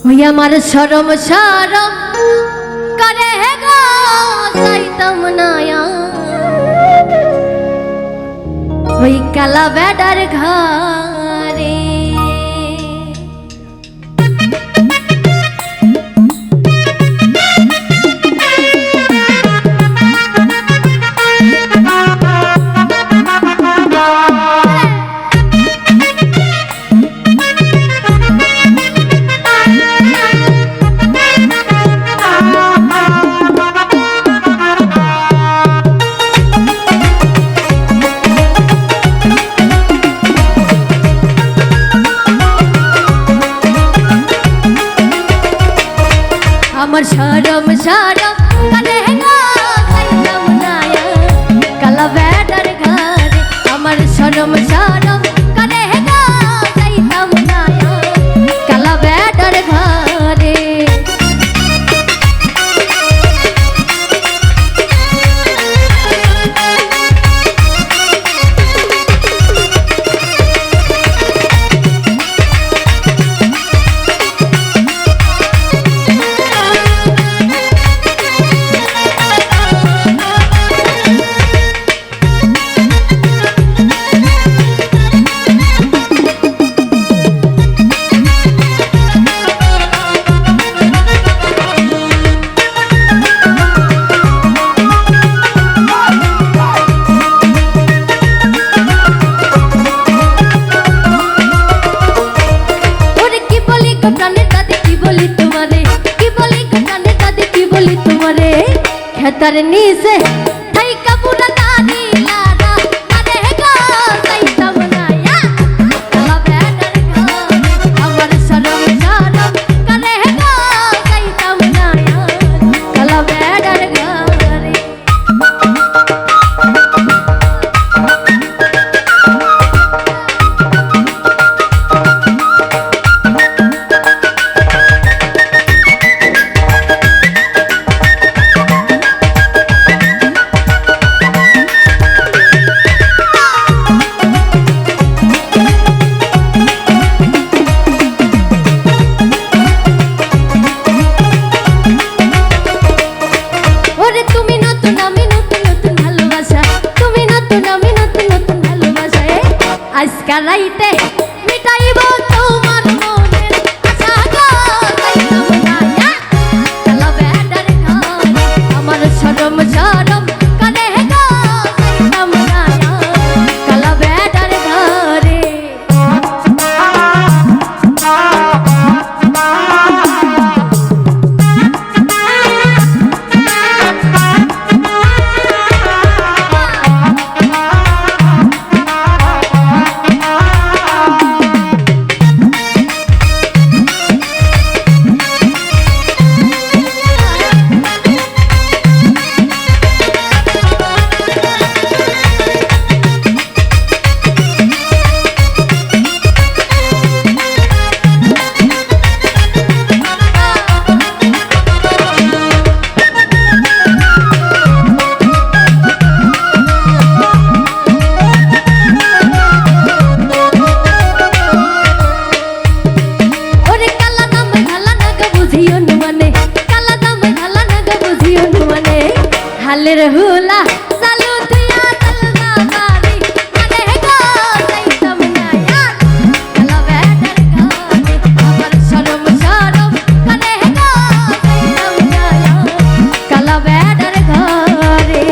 ওই আমার শরম শরম করে গো যাইতাম না ওই কালা বেডার ঘরে। আমার শরম শরম করে গো যাইতাম না কালা বেডার ঘরে। আমার শরম শরম করে গো যাইতাম না কালা বেডার ঘরে। खेतर नीचे थाइका पुरा दादी लारा करे गो जाइताम ना काला बेडर घरे। আমার শরম শরম করে গো যাইতাম না কালা বেডার ঘরে। আজকাল রাইতে মিটাইব তোমার মনের আশা গো যাইতাম না কালা বেডার ঘরে। আমার শরম শরম করে গো যাইতাম না কালা বেডার ঘরে। হালের হুলা চালু তুইয়া চলনা বাড়ি করে গো যাইতাম না কালা বেডার ঘরে। আমার শরম শরম করে গো যাইতাম না কালা বেডার ঘরে।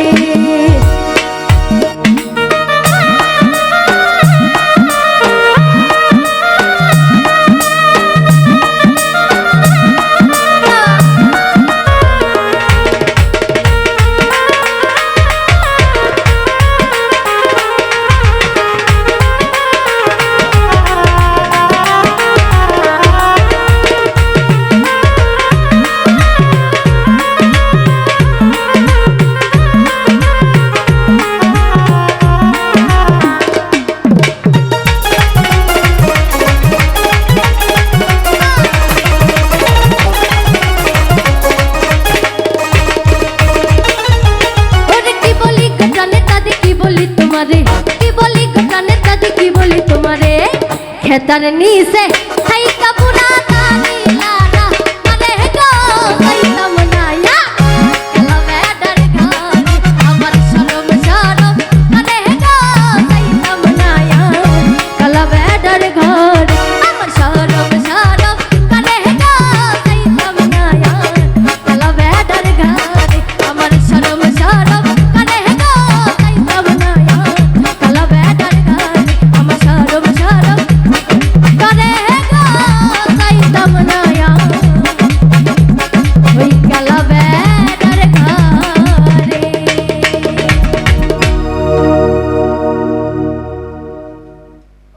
खेतर नीचे